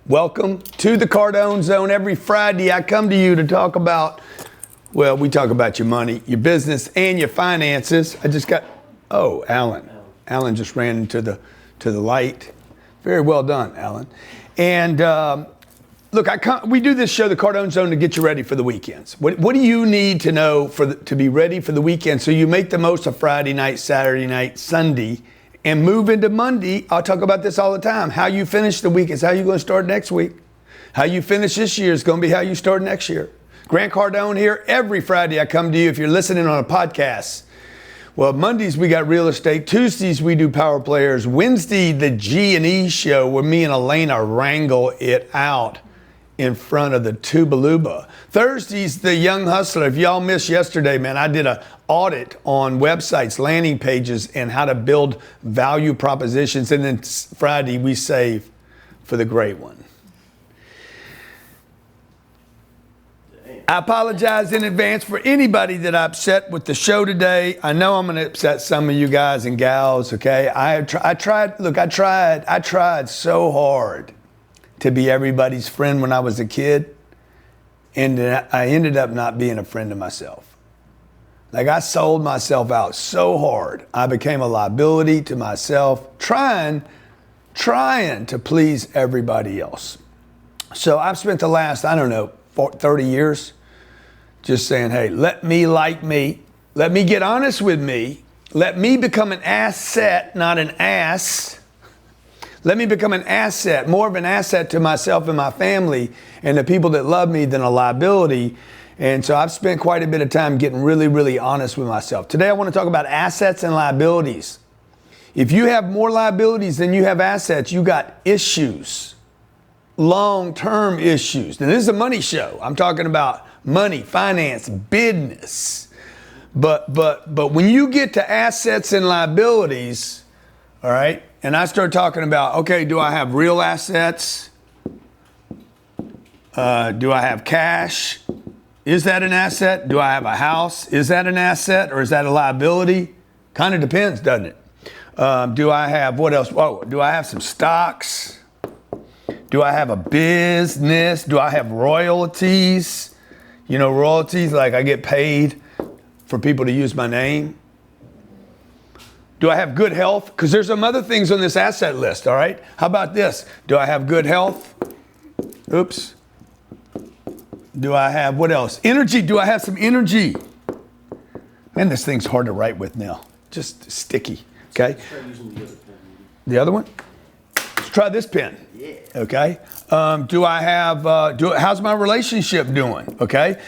Welcome to the Cardone Zone. Every Friday I come to you to talk about, well, we talk about your money, your business, and your finances. I just got, oh, Alan. Alan just ran into the light. Very well done, Alan. And look, we do this show, the Cardone Zone, to get you ready for the weekends. What do you need to know to be ready for the weekend so you make the most of Friday night, Saturday night, Sunday, and move into Monday? I'll talk about this all the time. How you finish the week is how you're going to start next week. How you finish this year is going to be how you start next year. Grant Cardone here. Every Friday I come to you if you're listening on a podcast. Well, Mondays we got real estate. Tuesdays we do power players. Wednesday, the G&E show where me and Elena wrangle it out in front of the Tubaluba. Thursdays, the Young Hustler. If y'all missed yesterday, man, I did an audit on websites, landing pages, and how to build value propositions. And then Friday, we save for the great one. I apologize in advance for anybody that I upset with the show today. I know I'm going to upset some of you guys and gals, okay? I tried so hard to be everybody's friend when I was a kid, and I ended up not being a friend to myself. Like, I sold myself out so hard. I became a liability to myself, trying to please everybody else. So I've spent the last, 30 years just saying, hey, let me like me. Let me get honest with me. Let me become an asset, not an ass. Let me become an asset, more of an asset to myself and my family and the people that love me than a liability. And so I've spent quite a bit of time getting really, really honest with myself. Today I want to talk about assets and liabilities. If you have more liabilities than you have assets, you got issues, long-term issues. Now, this is a money show. I'm talking about money, finance, business. But when you get to assets and liabilities, all right, and I start talking about, okay, do I have real assets? Do I have cash? Is that an asset? Do I have a house? Is that an asset or is that a liability? Kind of depends, doesn't it? Do I have, what else? Oh, do I have some stocks? Do I have a business? Do I have royalties? You know, royalties, like I get paid for people to use my name. Do I have good health? Because there's some other things on this asset list, all right? How about this? Do I have good health? Oops. Do I have, what else? Energy. Do I have some energy? Man, this thing's hard to write with now. Just sticky, okay? Try using the other pen. The other one? Let's try this pen. Yeah. Okay. Do I have, how's my relationship doing? Okay.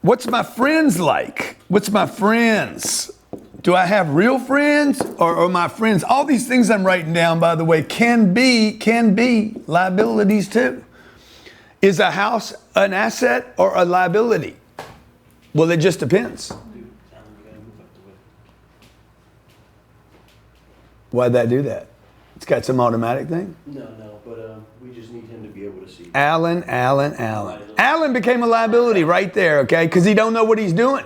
What's my friends like? What's my friends? Do I have real friends or my friends? All these things I'm writing down, by the way, can be liabilities too. Is a house an asset or a liability? Well, it just depends. Why'd that do that? It's got some automatic thing? No, but we just need him to be able to see. Alan. Alan became a liability right there, okay? Because he don't know what he's doing.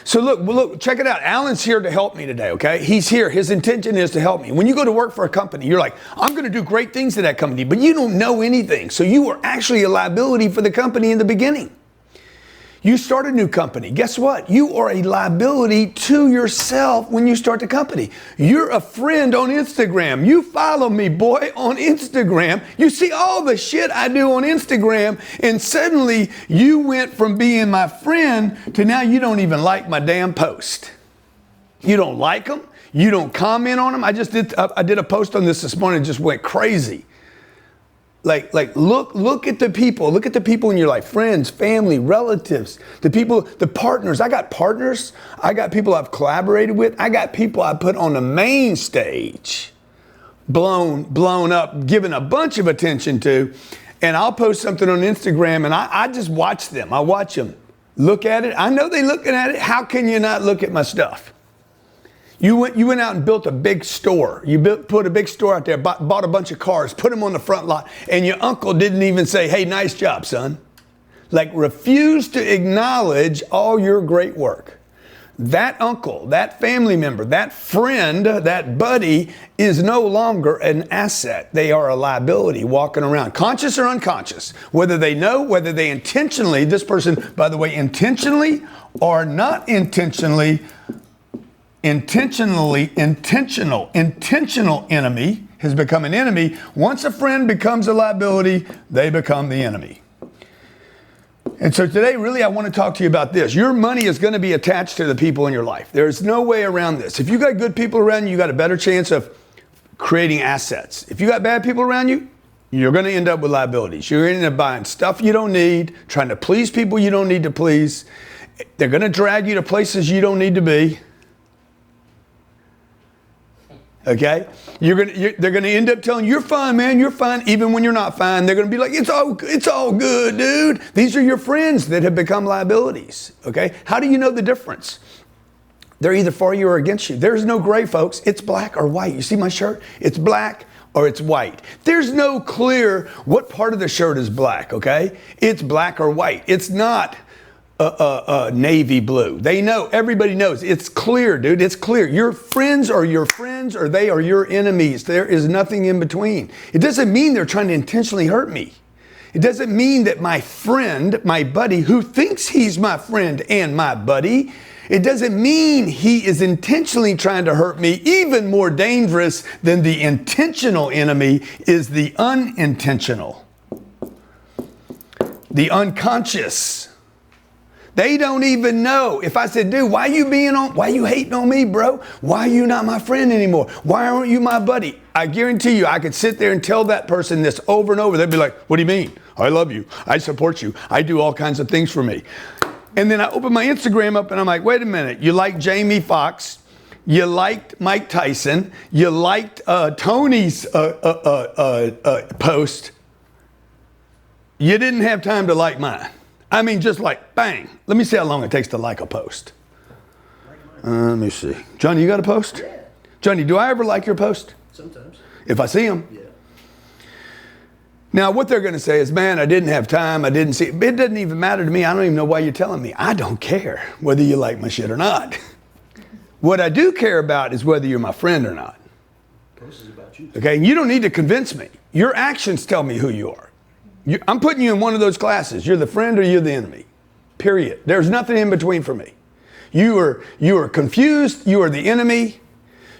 So look, check it out. Alan's here to help me today, okay? He's here. His intention is to help me. When you go to work for a company, you're like, I'm going to do great things to that company, but you don't know anything. So you were actually a liability for the company in the beginning. You start a new company. Guess what? You are a liability to yourself when you start the company. You're a friend on Instagram. You follow me, boy, on Instagram. You see all the shit I do on Instagram, and suddenly you went from being my friend to now you don't even like my damn post. You don't like them. You don't comment on them. I did a post on this morning, just went crazy. Like look at the people. Look at the people in your life. Friends, family, relatives, the people, the partners. I got partners. I got people I've collaborated with. I got people I put on the main stage, blown up, given a bunch of attention to. And I'll post something on Instagram and I just watch them. I watch them. Look at it. I know they're looking at it. How can you not look at my stuff? You went out and built a big store. You put a big store out there, bought a bunch of cars, put them on the front lot, and your uncle didn't even say, hey, nice job, son. Like, refuse to acknowledge all your great work. that uncle, that family member, that friend, that buddy is no longer an asset. They are a liability walking around, conscious or unconscious. Whether they know, whether they intentionally, this person, by the way, intentionally or not intentional enemy has become an enemy. Once a friend becomes a liability, they become the enemy. And so today, really, I want to talk to you about this. Your money is going to be attached to the people in your life. There's no way around this. If you got good people around you, you got a better chance of creating assets. If you got bad people around you, you're going to end up with liabilities. You're going to end up buying stuff you don't need, trying to please people you don't need to please. They're going to drag you to places you don't need to be. Okay? They're going to end up telling you, you're fine, man, you're fine, even when you're not fine. They're going to be like, it's all good, dude. These are your friends that have become liabilities. Okay? How do you know the difference? They're either for you or against you. There's no gray, folks. It's black or white. You see my shirt? It's black or it's white. There's no clear what part of the shirt is black, okay? It's black or white. It's not navy blue. They know, everybody knows. It's clear, dude. It's clear. Your friends are your friends or they are your enemies. There is nothing in between. It doesn't mean they're trying to intentionally hurt me. It doesn't mean that my friend, my buddy, who thinks he's my friend and my buddy, it doesn't mean he is intentionally trying to hurt me. Even more dangerous than the intentional enemy is the unintentional, the unconscious. They don't even know. If I said, dude, why you hating on me, bro? Why are you not my friend anymore? Why aren't you my buddy? I guarantee you, I could sit there and tell that person this over and over. They'd be like, what do you mean? I love you. I support you. I do all kinds of things for me. And then I open my Instagram up and I'm like, wait a minute. You like Jamie Foxx. You liked Mike Tyson. You liked Tony's post. You didn't have time to like mine. I mean, just like, bang. Let me see how long it takes to like a post. Let me see. Johnny, you got a post? Yeah. Johnny, do I ever like your post? Sometimes. If I see them? Yeah. Now, what they're going to say is, man, I didn't have time. I didn't see it. It doesn't even matter to me. I don't even know why you're telling me. I don't care whether you like my shit or not. What I do care about is whether you're my friend or not. Post is about you. Okay? You don't need to convince me. Your actions tell me who you are. I'm putting you in one of those classes. You're the friend or you're the enemy. Period. There's nothing in between for me. You are confused. You are the enemy.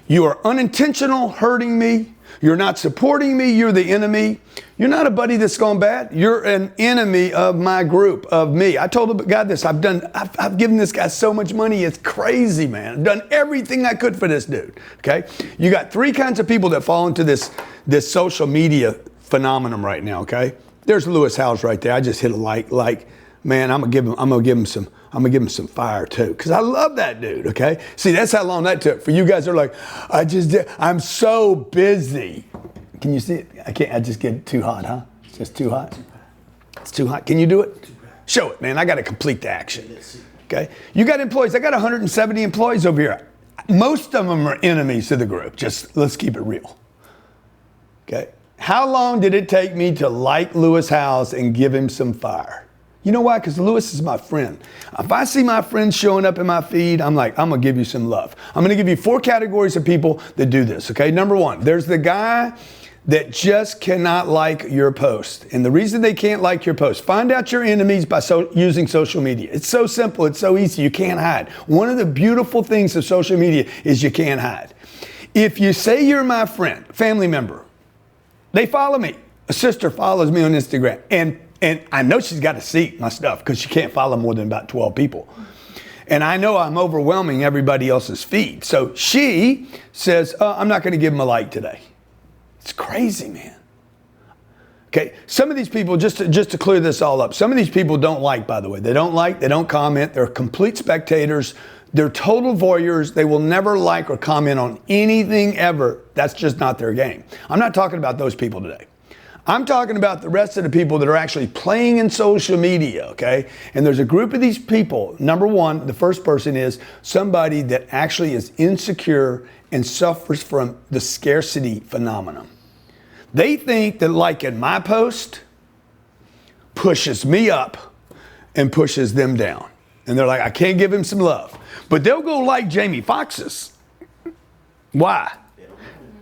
You are unintentional, hurting me. You're not supporting me. You're the enemy. You're not a buddy that's gone bad. You're an enemy of my group, of me. I told the guy this. I've given this guy so much money. It's crazy, man. I've done everything I could for this dude. Okay? You got three kinds of people that fall into this social media phenomenon right now. Okay? There's Lewis Howes right there. I just hit a like, man, I'm gonna give him some fire too. Cause I love that dude, okay? See, that's how long that took. For you guys that are like, I'm so busy. Can you see it? I just get too hot, huh? It's just too hot. It's too hot. Can you do it? Show it, man. I gotta complete the action. Okay? You got employees. I got 170 employees over here. Most of them are enemies to the group. Just let's keep it real. Okay? How long did it take me to like Lewis Howes and give him some fire? You know why? Because Lewis is my friend. If I see my friends showing up in my feed, I'm like, I'm going to give you some love. I'm going to give you 4 categories of people that do this, okay? Number 1, there's the guy that just cannot like your post. And the reason they can't like your post, find out your enemies by using social media. It's so simple. It's so easy. You can't hide. One of the beautiful things of social media is you can't hide. If you say you're my friend, family member, they follow me. A sister follows me on Instagram. And I know she's got to see my stuff because she can't follow more than about 12 people. And I know I'm overwhelming everybody else's feed. So she says, I'm not going to give them a like today. It's crazy, man. Okay, some of these people, just to clear this all up, some of these people don't like, by the way. They don't like, they don't comment. They're complete spectators. They're total voyeurs. They will never like or comment on anything ever. That's just not their game. I'm not talking about those people today. I'm talking about the rest of the people that are actually playing in social media, okay? And there's a group of these people. Number 1, the first person is somebody that actually is insecure and suffers from the scarcity phenomenon. They think that liking my post pushes me up and pushes them down. And they're like, I can't give him some love. But they'll go like Jamie Foxx's. Why?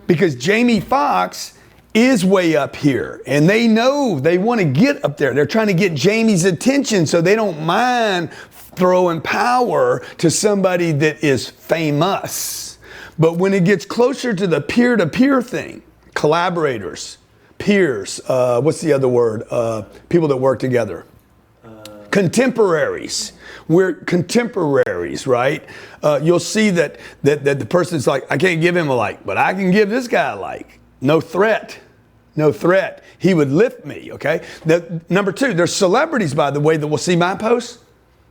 Because Jamie Foxx is way up here. And they know they want to get up there. They're trying to get Jamie's attention, so they don't mind throwing power to somebody that is famous. But when it gets closer to the peer-to-peer thing, collaborators, peers, what's the other word? People that work together. Contemporaries. We're contemporaries, right? You'll see that the person's like, I can't give him a like, but I can give this guy a like. No threat. No threat. He would lift me, okay? Number two, there's celebrities, by the way, that will see my posts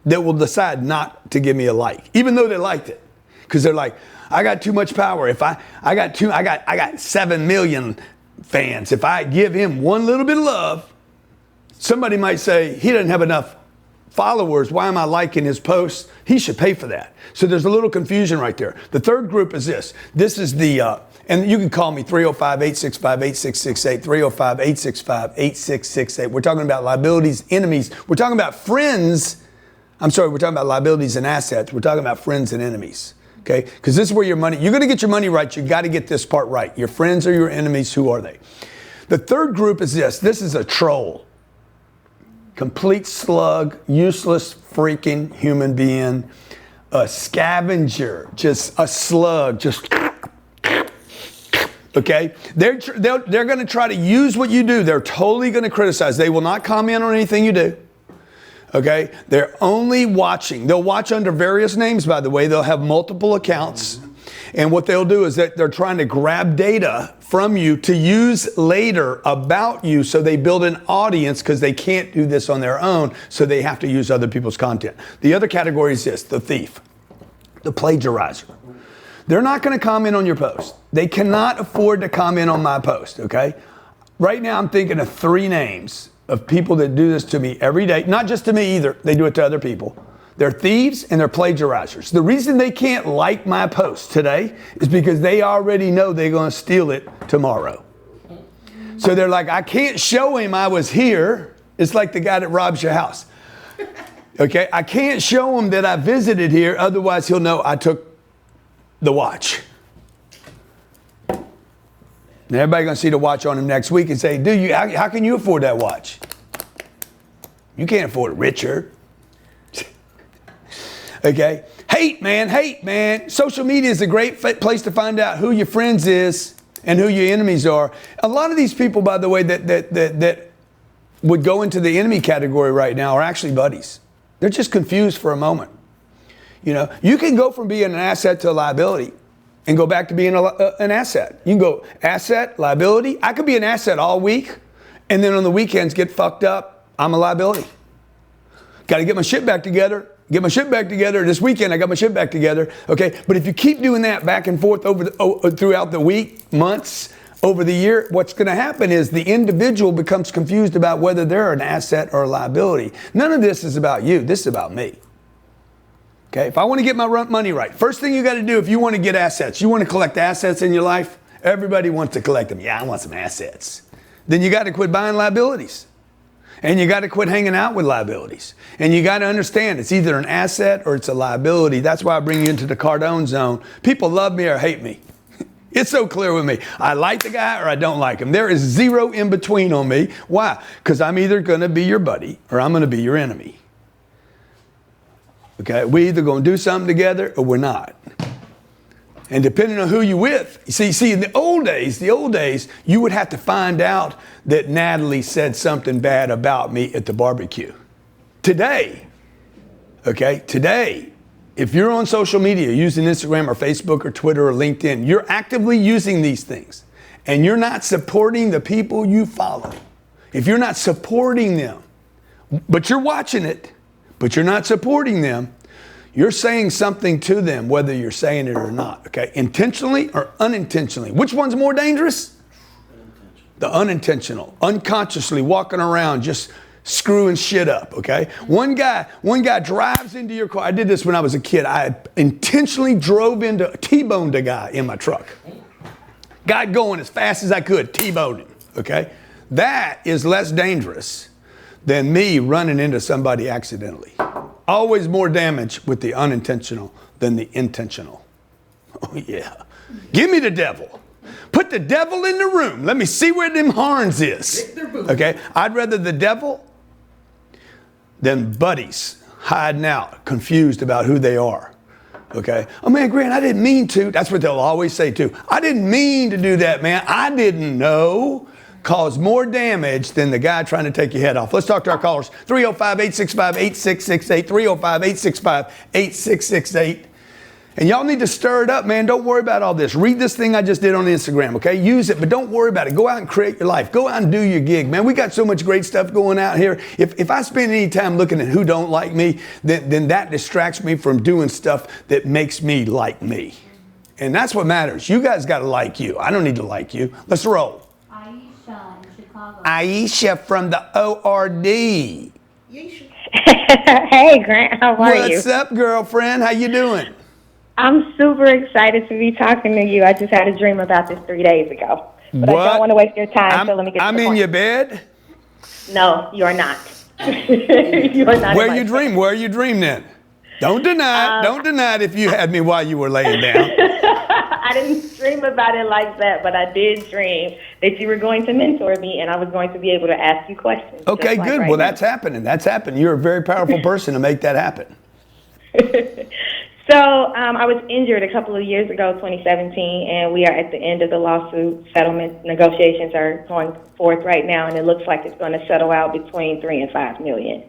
that will decide not to give me a like, even though they liked it. Because they're like, I got too much power. If I got 7 million fans. If I give him one little bit of love, somebody might say, he doesn't have enough followers. Why am I liking his posts? He should pay for that. So there's a little confusion right there. The third group is this. This is the, and you can call me 305-865-8668, 305-865-8668. We're talking about liabilities, enemies. We're talking about friends. We're talking about liabilities and assets. We're talking about friends and enemies. Okay? Because this is where your money, you're going to get your money right. You've got to get this part right. Your friends or your enemies, who are they? The third group is this. This is a troll. Complete slug, useless freaking human being, a scavenger, just a slug, just, okay? They're going to try to use what you do. They're totally going to criticize. They will not comment on anything you do. Okay? They're only watching. They'll watch under various names, by the way. They'll have multiple accounts. And what they'll do is that they're trying to grab data from you to use later about you, so they build an audience, because they can't do this on their own, so they have to use other people's content. The other category is this, the thief, the plagiarizer. They're not going to comment on your post. They cannot afford to comment on my post, okay? Right now I'm thinking of 3 names of people that do this to me every day. Not just to me either. They do it to other people. They're thieves and they're plagiarizers. The reason they can't like my post today is because they already know they're going to steal it tomorrow. So they're like, I can't show him I was here. It's like the guy that robs your house. Okay? I can't show him that I visited here, otherwise he'll know I took the watch. And everybody's going to see the watch on him next week and say, dude, how can you afford that watch? You can't afford it, Richard. Okay? Hate, man. Social media is a great place to find out who your friends is and who your enemies are. A lot of these people, by the way, that would go into the enemy category right now are actually buddies. They're just confused for a moment. You know, you can go from being an asset to a liability and go back to being an asset. You can go asset, liability. I could be an asset all week, and then on the weekends get fucked up. I'm a liability. Got to get my shit back together. Get my shit back together. This weekend, I got my shit back together. Okay, but if you keep doing that back and forth throughout the week, months, over the year, what's going to happen is the individual becomes confused about whether they're an asset or a liability. None of this is about you. This is about me. Okay, if I want to get my money right, first thing you got to do if you want to get assets, you want to collect assets in your life, everybody wants to collect them. Yeah, I want some assets. Then you got to quit buying liabilities. And you got to quit hanging out with liabilities. And you got to understand it's either an asset or it's a liability. That's why I bring you into the Cardone Zone. People love me or hate me. It's so clear with me. I like the guy or I don't like him. There is zero in between on me. Why? Because I'm either going to be your buddy or I'm going to be your enemy. Okay, we either going to do something together or we're not. And depending on who you're with, see, in the old days, you would have to find out that Natalie said something bad about me at the barbecue. Today, if you're on social media using Instagram or Facebook or Twitter or LinkedIn, you're actively using these things and you're not supporting the people you follow. If you're not supporting them, but you're watching it, but you're not supporting them, you're saying something to them, whether you're saying it or not, okay? Intentionally or unintentionally. Which one's more dangerous? The unintentional. Unconsciously walking around just screwing shit up, okay? One guy drives into your car. I did this when I was a kid. I intentionally T-boned a guy in my truck. Got going as fast as I could, T-boned him, okay? That is less dangerous than me running into somebody accidentally. Always more damage with the unintentional than the intentional. Oh, yeah. Give me the devil. Put the devil in the room. Let me see where them horns is. Okay? I'd rather the devil than buddies hiding out, confused about who they are. Okay? Oh, man, Grant, I didn't mean to. That's what they'll always say, too. I didn't mean to do that, man. I didn't know. Cause more damage than the guy trying to take your head off. Let's talk to our callers. 305-865-8668, 305-865-8668. And y'all need to stir it up, man. Don't worry about all this. Read this thing I just did on Instagram, okay? Use it, but don't worry about it. Go out and create your life. Go out and do your gig, man. We got so much great stuff going out here. If I spend any time looking at who don't like me, then that distracts me from doing stuff that makes me like me. And that's what matters. You guys got to like you. I don't need to like you. Let's roll. Aisha in Chicago. Aisha from the ORD. Hey, Grant, how are you? What's up, girlfriend? How you doing? I'm super excited to be talking to you. I just had a dream about this 3 days ago. But What? I don't want to waste your time, so let me get to I'm the in point. your bed? No, you are not. You are not. Where in you my dream? Where you dream then? Don't deny it. Don't deny it if you had me while you were laying down. I didn't dream about it like that, but I did dream that you were going to mentor me and I was going to be able to ask you questions. Okay, just like good. right Well, now. that's happening. That's happening. You're a very powerful person to make that happen. So I was injured a couple of years ago, 2017, and we are at the end of the lawsuit. Settlement negotiations are going forth right now, and it looks like it's going to settle out between $3 and $5 million.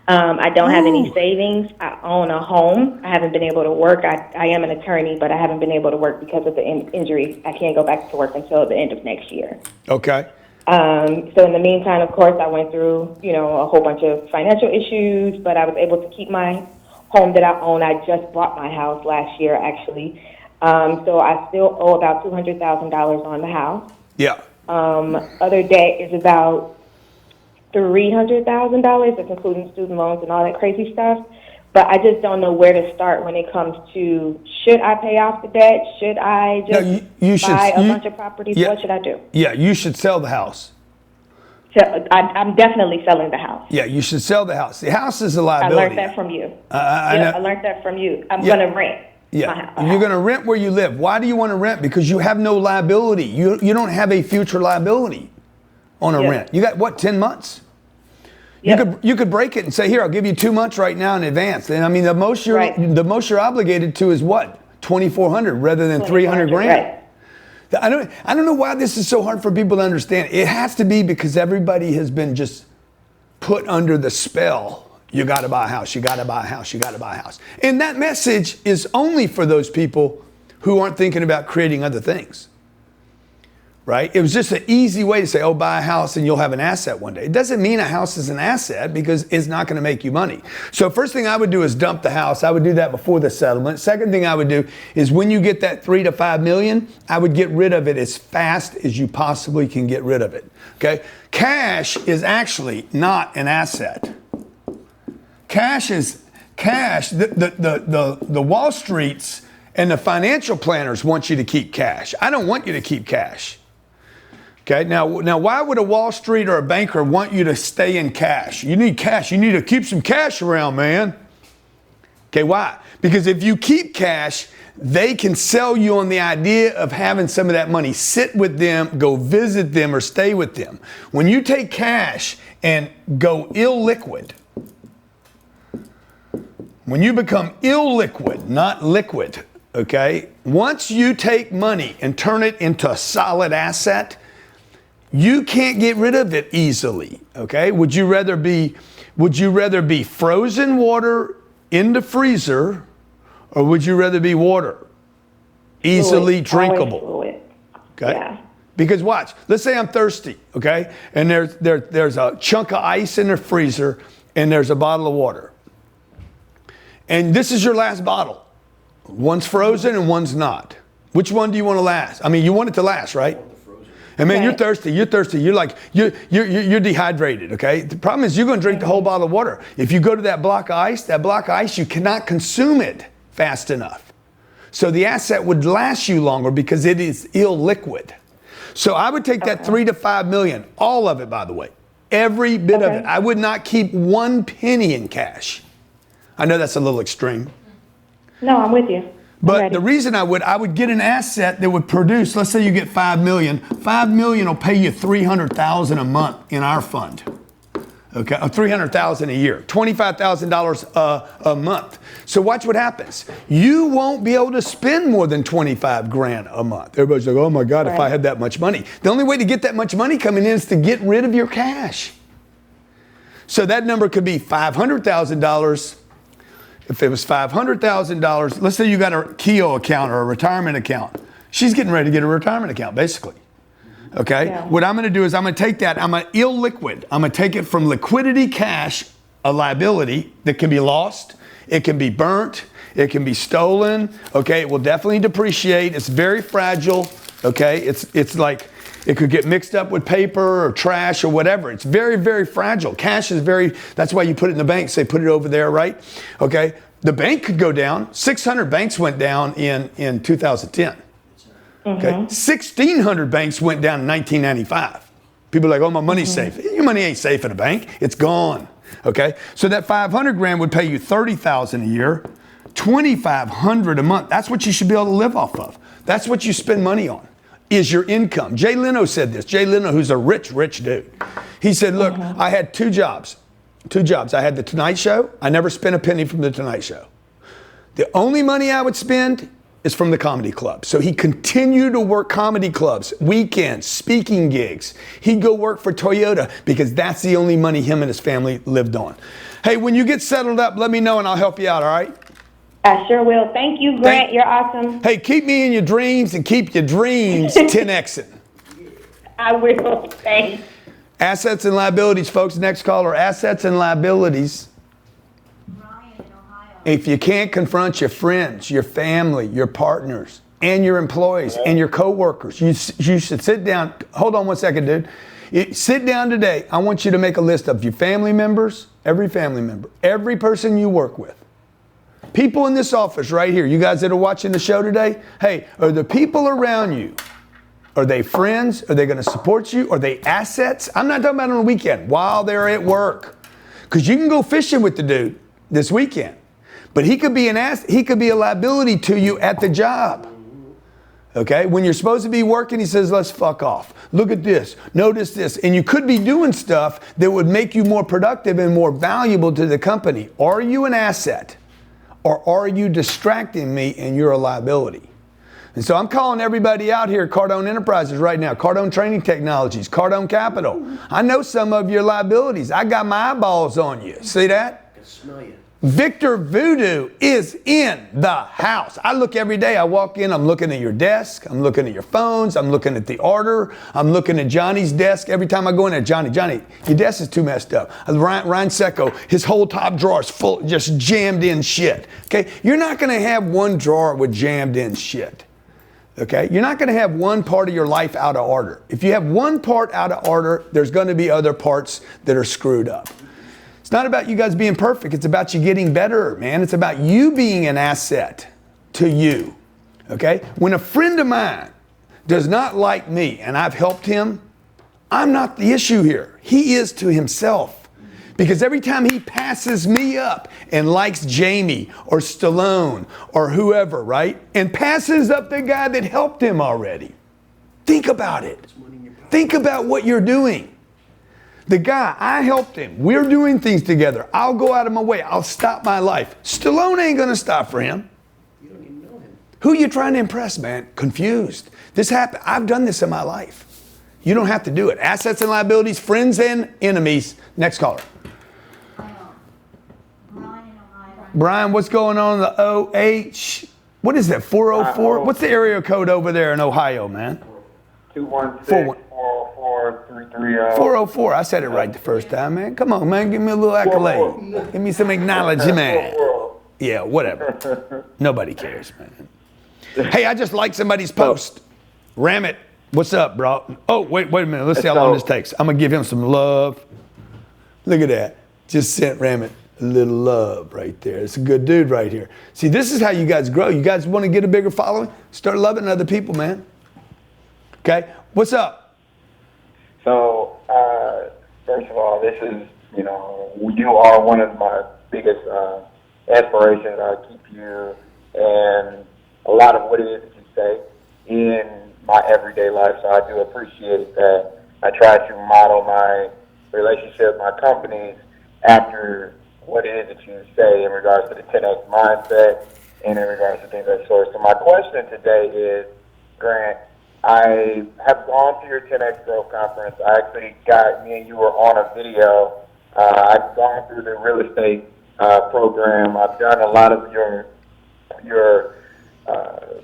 I don't have any savings. I own a home. I haven't been able to work. I am an attorney, but I haven't been able to work because of the injury. I can't go back to work until the end of next year. Okay. So in the meantime, of course, I went through, a whole bunch of financial issues, but I was able to keep my home that I own. I just bought my house last year, actually. So I still owe about $200,000 on the house. Yeah. Other debt is about $300,000, that's including student loans and all that crazy stuff. But I just don't know where to start when it comes to, should I pay off the debt? Should I just buy a bunch of properties? Yeah. What should I do? Yeah, you should sell the house. So I'm definitely selling the house. Yeah, you should sell the house. The house is a I liability. learned that from you. I learned that from you. I'm Yeah. going to rent. Yeah, my house. you're going to rent where you live. Why do you want to rent? Because you have no liability. You don't have a future liability on a Yeah. rent. You got, 10 months? Yep. You could break it and say, here, I'll give you 2 months right now in advance. And I mean, the most you're obligated to is what? $2,400 rather than $300 grand. Right. I don't know why this is so hard for people to understand. It has to be because everybody has been just put under the spell. You got to buy a house. You got to buy a house. You got to buy a house. And that message is only for those people who aren't thinking about creating other things. Right? It was just an easy way to say, oh, buy a house and you'll have an asset one day. It doesn't mean a house is an asset because it's not going to make you money. So first thing I would do is dump the house. I would do that before the settlement. Second thing I would do is when you get that $3 to $5 million, I would get rid of it as fast as you possibly can get rid of it. Okay? Cash is actually not an asset. Cash. The Wall Streets and the financial planners want you to keep cash. I don't want you to keep cash. Okay, now why would a Wall Street or a banker want you to stay in cash? You need cash. You need to keep some cash around, man. Okay, why? Because if you keep cash, they can sell you on the idea of having some of that money. Sit with them, go visit them, or stay with them. When you take cash and go illiquid, when you become illiquid, not liquid, okay, once you take money and turn it into a solid asset, you can't get rid of it easily, okay? Would you rather be frozen water in the freezer, or would you rather be water easily drinkable? Fluid. Okay? Yeah. Because watch, let's say I'm thirsty, okay? And there's a chunk of ice in the freezer and there's a bottle of water. And this is your last bottle. One's frozen and one's not. Which one do you want to last? I mean, you want it to last, right? And man, Right. you're thirsty. You're like, you're dehydrated, okay? The problem is you're going to drink the whole bottle of water. If you go to that block of ice, you cannot consume it fast enough. So the asset would last you longer because it is illiquid. So I would take that $3 to $5 million, all of it, by the way, every bit of it. I would not keep one penny in cash. I know that's a little extreme. No, I'm with you. I'm But ready. the reason I would get an asset that would produce, let's say you get 5 million. 5 million will pay you 300,000 a month in our fund. Okay, 300,000 a year, $25,000 a month. So watch what happens. You won't be able to spend more than 25 grand a month. Everybody's like, oh my God, if I had that much money. The only way to get that much money coming in is to get rid of your cash. So that number could be $500,000. If it was $500,000, let's say you got a Keogh account or a retirement account. She's getting ready to get a retirement account, basically. Okay? Yeah. What I'm going to do is I'm going to take that, I'm going to illiquid. I'm going to take it from liquidity cash, a liability that can be lost, it can be burnt, it can be stolen. Okay? It will definitely depreciate. It's very fragile. Okay? It's like it could get mixed up with paper or trash or whatever. It's very, very fragile. Cash is that's why you put it in the bank, say put it over there, right? Okay? The bank could go down. 600 banks went down in 2010. Okay? 1,600 banks went down in 1995. People are like, oh, my money's safe. Your money ain't safe in a bank. It's gone. Okay? So that 500 grand would pay you 30,000 a year, 2,500 a month. That's what you should be able to live off of. That's what you spend money on, is your income. Jay Leno said this. Jay Leno, who's a rich, rich dude. He said, look, I had two jobs. I had the Tonight Show. I never spent a penny from the Tonight Show. The only money I would spend is from the comedy club. So he continued to work comedy clubs, weekends, speaking gigs. He'd go work for Toyota because that's the only money him and his family lived on. Hey, when you get settled up, let me know and I'll help you out, all right? I sure will. Thank you, Grant. You're awesome. Hey, keep me in your dreams and keep your dreams 10Xing. I will. Thanks. Assets and liabilities, folks. Next caller, assets and liabilities. Ryan in Ohio. If you can't confront your friends, your family, your partners, and your employees and your coworkers, you should sit down. Hold on one second, dude. Sit down today. I want you to make a list of your family members, every member, every person you work with. People in this office right here, you guys that are watching the show today, hey, are the people around you, are they friends? Are they going to support you? Are they assets? I'm not talking about on the weekend, while they're at work. Because you can go fishing with the dude this weekend. But he could be he could be a liability to you at the job. Okay? When you're supposed to be working, he says, let's fuck off. Look at this. Notice this. And you could be doing stuff that would make you more productive and more valuable to the company. Are you an asset? Or are you distracting me and you're a liability? And so I'm calling everybody out here at Cardone Enterprises right now. Cardone Training Technologies, Cardone Capital. I know some of your liabilities. I got my eyeballs on you. See that? I can smell you. Victor Voodoo is in the house. I look every day. I walk in, I'm looking at your desk. I'm looking at your phones. I'm looking at the order. I'm looking at Johnny's desk. Every time I go in there, Johnny, your desk is too messed up. Ryan Secco, his whole top drawer is full, just jammed in shit. Okay? You're not going to have one drawer with jammed in shit. Okay? You're not going to have one part of your life out of order. If you have one part out of order, there's going to be other parts that are screwed up. It's not about you guys being perfect. It's about you getting better, man. It's about you being an asset to you. Okay? When a friend of mine does not like me and I've helped him, I'm not the issue here. He is to himself. Because every time he passes me up and likes Jamie or Stallone or whoever, right? And passes up the guy that helped him already. Think about it. Think about what you're doing. The guy, I helped him. We're doing things together. I'll go out of my way. I'll stop my life. Stallone ain't going to stop for him. You don't even know him. Who you trying to impress, man? Confused. This happened. I've done this in my life. You don't have to do it. Assets and liabilities, friends and enemies. Next caller. Brian in Ohio. Brian, what's going on in the OH? What is that, 404? What's the area code over there in Ohio, man? 216-44330. 404. I said it right the first time, man. Come on, man. Give me a little accolade. Give me some acknowledgement. Yeah, whatever. Nobody cares, man. Hey, I just liked somebody's post. Ram it. What's up, bro? Oh, wait a minute. Let's see how long this takes. I'm going to give him some love. Look at that. Just sent Ram it a little love right there. It's a good dude right here. See, this is how you guys grow. You guys want to get a bigger following? Start loving other people, man. Okay? What's up? So, first of all, this is, you are one of my biggest inspiration that I keep you and a lot of what it is that you say in my everyday life. So I do appreciate that. I try to model my relationship, my companies, after what it is that you say in regards to the 10X mindset and in regards to things of that sort. So my question today is, Grant, I have gone to your 10X Growth Conference. I actually me and you were on a video. I've gone through the real estate program. I've done a lot of your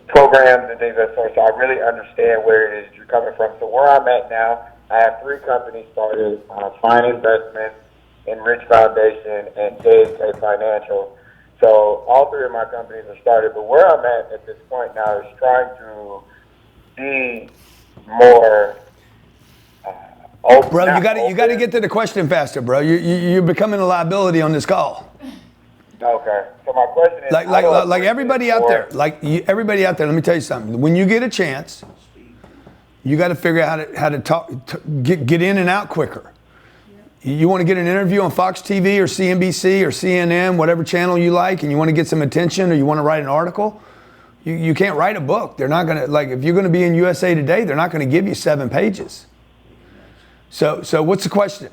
programs and things of that sort. So I really understand where it is you're coming from. So where I'm at now, I have 3 companies started, Fine Investments, Enrich Foundation, and JK Financial. So all 3 of my companies are started, but where I'm at this point now is trying to be more open. Bro, you got to get to the question faster, bro. You're becoming a liability on this call. Okay. So my question is, like everybody out there, everybody out there. Let me tell you something. When you get a chance, you got to figure out how to talk, get in and out quicker. You want to get an interview on Fox TV or CNBC or CNN, whatever channel you like, and you want to get some attention, or you want to write an article. You can't write a book. They're not going to, if you're going to be in USA Today, they're not going to give you 7 pages. So what's the question?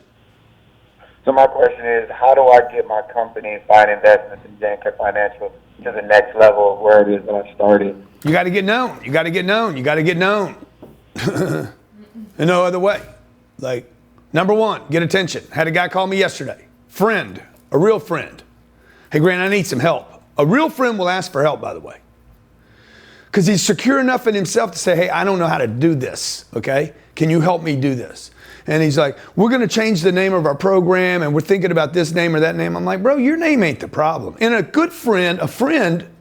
So my question is, how do I get my company, Fine Investments and JK Financial, to the next level of where it is that I started? You got to get known. You got to get known. You got to get known. In no other way. Number 1, get attention. Had a guy call me yesterday. Friend, a real friend. Hey, Grant, I need some help. A real friend will ask for help, by the way. Because he's secure enough in himself to say, hey, I don't know how to do this, okay? Can you help me do this? And he's like, we're going to change the name of our program, and we're thinking about this name or that name. I'm like, bro, your name ain't the problem. And a good friend,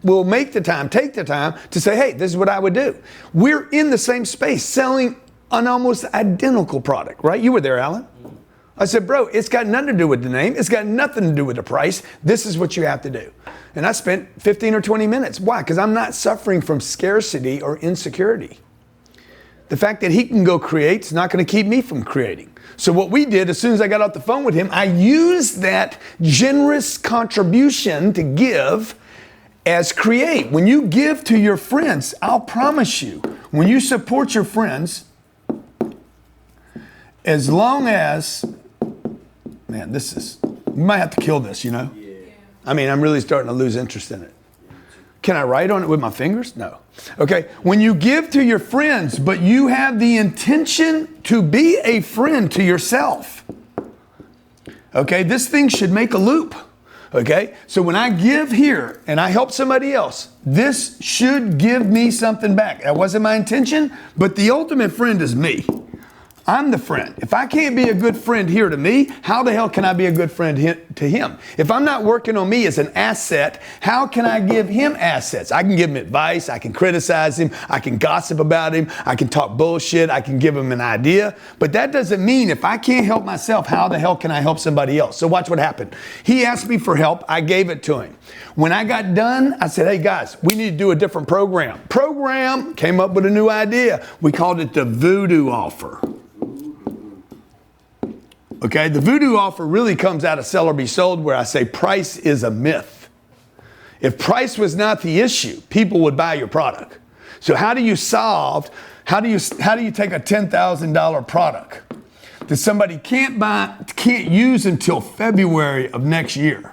will take the time to say, hey, this is what I would do. We're in the same space selling an almost identical product, right? You were there, Alan. I said, bro, it's got nothing to do with the name. It's got nothing to do with the price. This is what you have to do. And I spent 15 or 20 minutes. Why? Because I'm not suffering from scarcity or insecurity. The fact that he can go create is not going to keep me from creating. So what we did, as soon as I got off the phone with him, I used that generous contribution to give as create. When you give to your friends, I'll promise you, when you support your friends, as long as, man, we might have to kill this, you know? Yeah. I mean, I'm really starting to lose interest in it. Can I write on it with my fingers? No. Okay, when you give to your friends, but you have the intention to be a friend to yourself, okay, this thing should make a loop, okay? So when I give here and I help somebody else, this should give me something back. That wasn't my intention, but the ultimate friend is me. I'm the friend. If I can't be a good friend here to me, how the hell can I be a good friend to him? If I'm not working on me as an asset, how can I give him assets? I can give him advice. I can criticize him. I can gossip about him. I can talk bullshit. I can give him an idea. But that doesn't mean if I can't help myself, how the hell can I help somebody else? So watch what happened. He asked me for help. I gave it to him. When I got done, I said, hey guys, we need to do a different program. Came up with a new idea. We called it the voodoo offer. Okay, the voodoo offer really comes out of Sell or Be Sold, where I say price is a myth. If price was not the issue, people would buy your product. So how do you take a $10,000 product that somebody can't use until February of next year,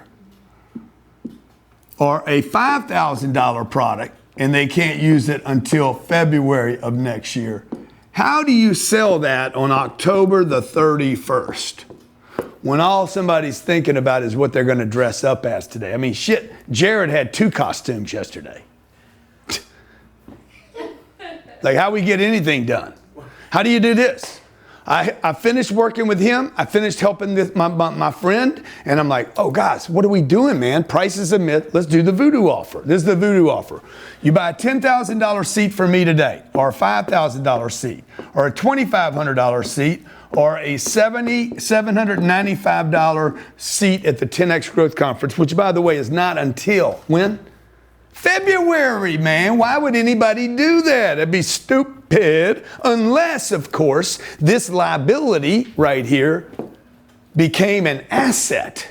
or a $5,000 product and they can't use it until February of next year? How do you sell that on October the 31st when all somebody's thinking about is what they're going to dress up as today? I mean, shit, Jared had 2 costumes yesterday. Like, how we get anything done? How do you do this? I finished working with him. I finished helping my friend. And I'm like, oh, guys, what are we doing, man? Price is a myth. Let's do the voodoo offer. This is the voodoo offer. You buy a $10,000 seat for me today, or a $5,000 seat, or a $2,500 seat, or a $795 seat at the 10X Growth Conference, which, by the way, is not until when? February, man. Why would anybody do that? It'd be stupid, unless, of course, this liability right here became an asset.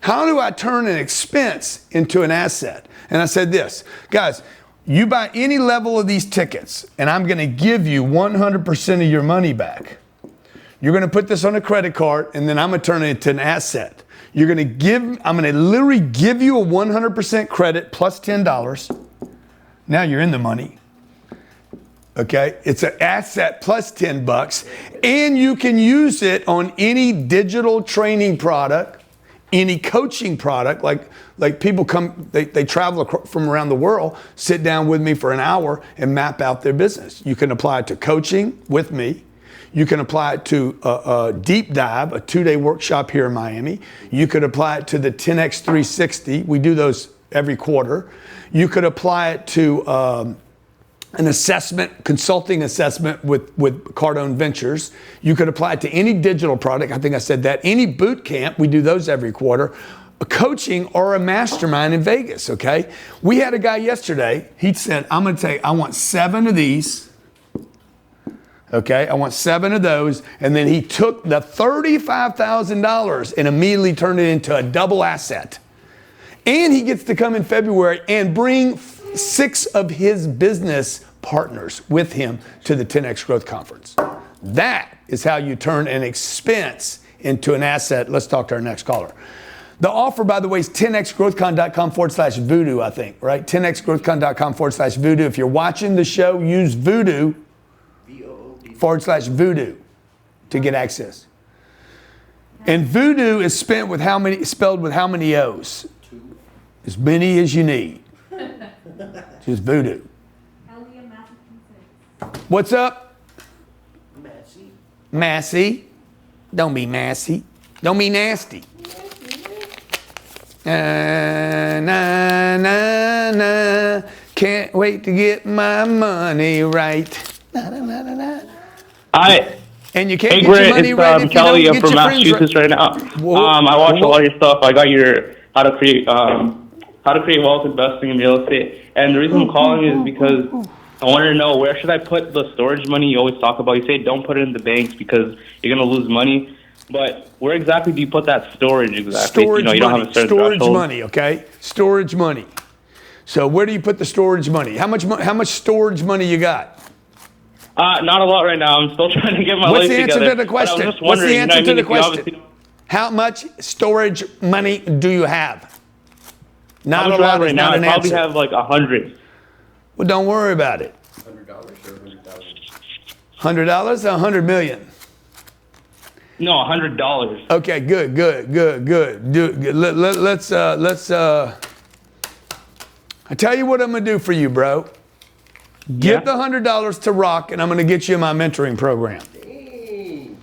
How do I turn an expense into an asset? And I said this, guys, you buy any level of these tickets, and I'm going to give you 100% of your money back. You're going to put this on a credit card, and then I'm going to turn it into an asset. I'm going to literally give you a 100% credit plus $10. Now you're in the money. Okay, it's an asset plus $10, and you can use it on any digital training product, any coaching product. Like people come, they travel from around the world, sit down with me for an hour and map out their business. You can apply it to coaching with me. You can apply it to a deep dive, a 2-day workshop here in Miami. You could apply it to the 10X 360. We do those every quarter. You could apply it to an assessment, consulting assessment with Cardone Ventures. You could apply it to any digital product. I think I said that. Any boot camp, we do those every quarter. A coaching or a mastermind in Vegas, okay? We had a guy yesterday, he said, I'm gonna I want 7 of these. Okay, I want 7 of those, and then he took the $35,000 and immediately turned it into a double asset. And he gets to come in February and bring 6 of his business partners with him to the 10X Growth Conference. That is how you turn an expense into an asset. Let's talk to our next caller. The offer, by the way, is 10xgrowthcon.com/voodoo, I think, right? 10xgrowthcon.com/voodoo. If you're watching the show, use voodoo /voodoo to get access. And voodoo is spelled with how many O's? 2. As many as you need. Just voodoo. Elliot, Massachusetts. What's up? Massey. Massey. Don't be massy. Don't be nasty. Na. Can't wait to get my money right. Hi. And you can't Hey, get your Grant, money it's right if you Kelly. don't I'm get from your friends Massachusetts right now. Whoa. I watch Whoa. all your stuff. I got your how to create wealth investing in real estate. And the reason I'm calling is because I wanted to know, where should I put the storage money you always talk about? You say don't put it in the banks because you're going to lose money. But where exactly do you put that storage exactly? Storage you don't money. have a certain Storage threshold. money, okay? Storage money. So where do you put the storage money? How much storage money you got? Not a lot right now. I'm still trying to get my What's life the answer together. to the But I was question? just What's the wondering, answer to the if you question? obviously- How much storage money do you have? Not How much a lot right is now? not I an probably answer. have like 100. Well, don't worry about it. $100 or 100,000. $100 or 100 million? No, $100. Okay, good. Let's I tell you what I'm gonna do for you, bro. Give the $100 to Rock, and I'm gonna get you in my mentoring program.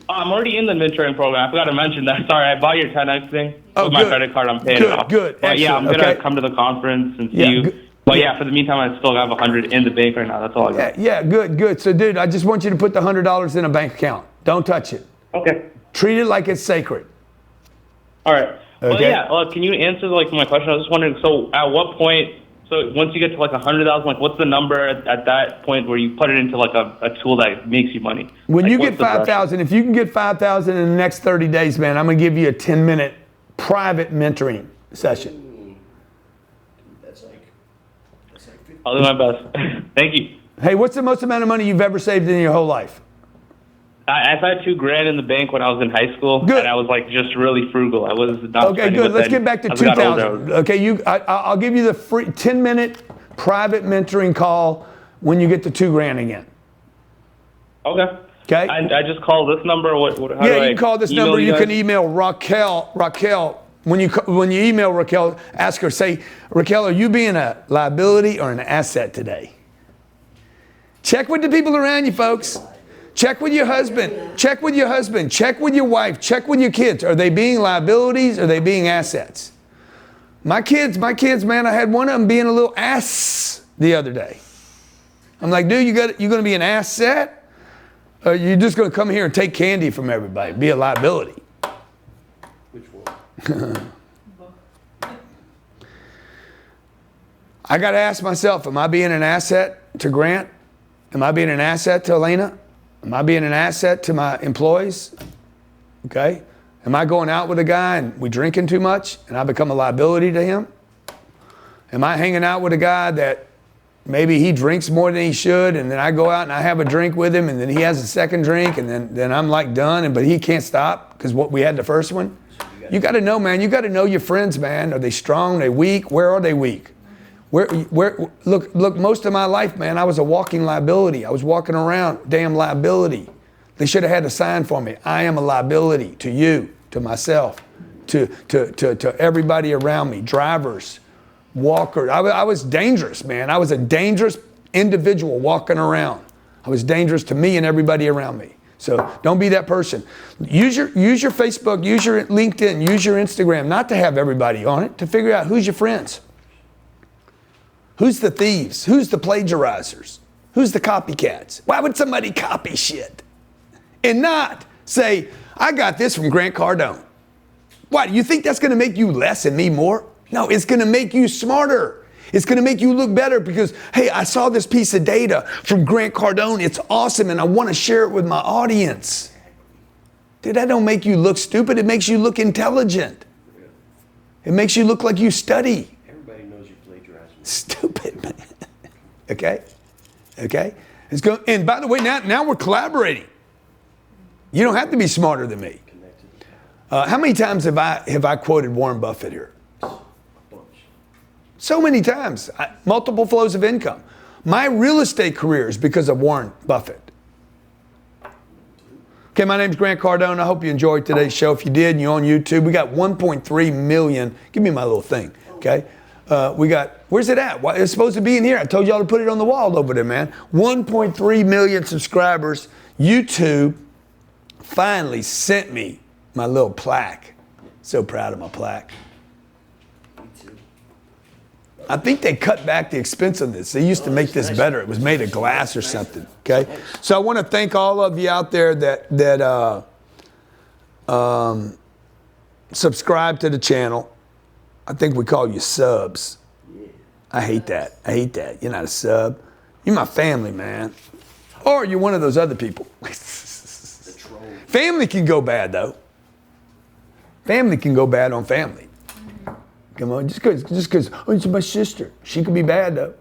I'm already in the mentoring program. I forgot to mention that. Sorry, I bought your 10X thing. Oh, With my good. credit card, I'm paying Good, it off. good. But yeah, I'm Excellent. going to Okay. come to the conference and see Yeah, you. good. But yeah, for the meantime, I still have 100 in the bank right now. That's all I got. Yeah, good. So, dude, I just want you to put the $100 in a bank account. Don't touch it. Okay. Treat it like it's sacred. All right. Well, Okay. yeah, can you answer like my question? I was just wondering, so at what point, so once you get to like 100,000, like what's the number at that point where you put it into like a tool that makes you money? When Like, you what's get the threshold? 5,000, if you can get 5,000 in the next 30 days, man, I'm going to give you a 10-minute private mentoring session. That's like 50. I'll do my best. Thank you. Hey, what's the most amount of money you've ever saved in your whole life? I've had $2,000 in the bank when I was in high school, Good. and I was like just really frugal. I was not Okay, spending, good. but Let's then get back to as I got older, 2,000. Okay, I'll give you the free 10-minute private mentoring call when you get to $2,000 again. Okay. Okay. I just call this number. How do Yeah, I you can call this email number. You guys? can email Raquel. When you email Raquel, ask her, say, Raquel, are you being a liability or an asset today? Check with the people around you, folks. Check with your husband. Check with your husband. Check with your wife. Check with your kids. Are they being liabilities? Or are they being assets? My kids, man, I had one of them being a little ass the other day. I'm like, dude, you going to be an asset? Or you're just going to come here and take candy from everybody, be a liability? Which one? I got to ask myself, am I being an asset to Grant? Am I being an asset to Elena? Am I being an asset to my employees? Okay. Am I going out with a guy and we drinking too much and I become a liability to him? Am I hanging out with a guy that maybe he drinks more than he should, and then I go out and I have a drink with him, and then he has a second drink, and then I'm like done, but he can't stop because what we had the first one? You got to know, man. You got to know your friends, man. Are they strong? Are they weak? Where are they weak? Look, most of my life, man, I was a walking liability. I was walking around, damn liability. They should have had a sign for me. I am a liability to you, to myself, to everybody around me, drivers, walkers. I was dangerous, man. I was a dangerous individual walking around. I was dangerous to me and everybody around me. So don't be that person. Use your Facebook, use your LinkedIn, use your Instagram, not to have everybody on it, to figure out who's your friends. Who's the thieves? Who's the plagiarizers? Who's the copycats? Why would somebody copy shit? And not say, I got this from Grant Cardone. What, you think that's going to make you less and me more? No, it's going to make you smarter. It's going to make you look better because, hey, I saw this piece of data from Grant Cardone. It's awesome, and I want to share it with my audience. Dude, that don't make you look stupid. It makes you look intelligent. It makes you look like you study. Everybody knows you plagiarized. Stupid, man. Okay? Okay? And by the way, now we're collaborating. You don't have to be smarter than me. How many times have I quoted Warren Buffett here? A bunch. So many times. Multiple flows of income. My real estate career is because of Warren Buffett. Okay, my name's Grant Cardone. I hope you enjoyed today's show. If you did and you're on YouTube, we got 1.3 million. Give me my little thing, okay? Where's it at? It's supposed to be in here. I told y'all to put it on the wall over there, man. 1.3 million subscribers. YouTube finally sent me my little plaque. So proud of my plaque. Me too. I think they cut back the expense of this. They used to make this better. It was made of glass or something. Okay, so I want to thank all of you out there that subscribe to the channel. I think we call you subs. I hate that. I hate that. You're not a sub. You're my family, man. Or you're one of those other people. Family can go bad though. Family can go bad on family. Come on, just because, oh, it's my sister. She could be bad though.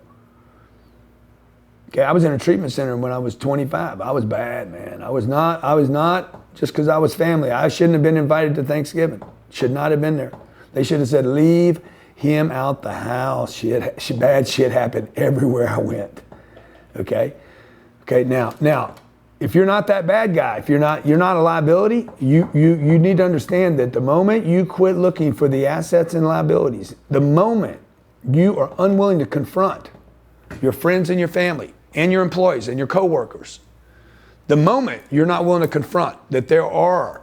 Okay, I was in a treatment center when I was 25. I was bad, man. I was not just because I was family. I shouldn't have been invited to Thanksgiving. Should not have been there. They should have said, leave him out the house. Bad shit happened everywhere I went. Okay? Okay, now, if you're not that bad guy, if you're not a liability, you need to understand that the moment you quit looking for the assets and liabilities, the moment you are unwilling to confront your friends and your family and your employees and your coworkers, the moment you're not willing to confront that there are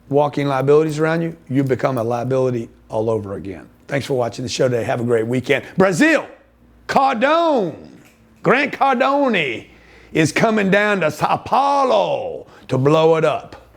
walking liabilities around you, you become a liability all over again. Thanks for watching the show today. Have a great weekend. Brazil, Cardone, Grant Cardone is coming down to Sao Paulo to blow it up.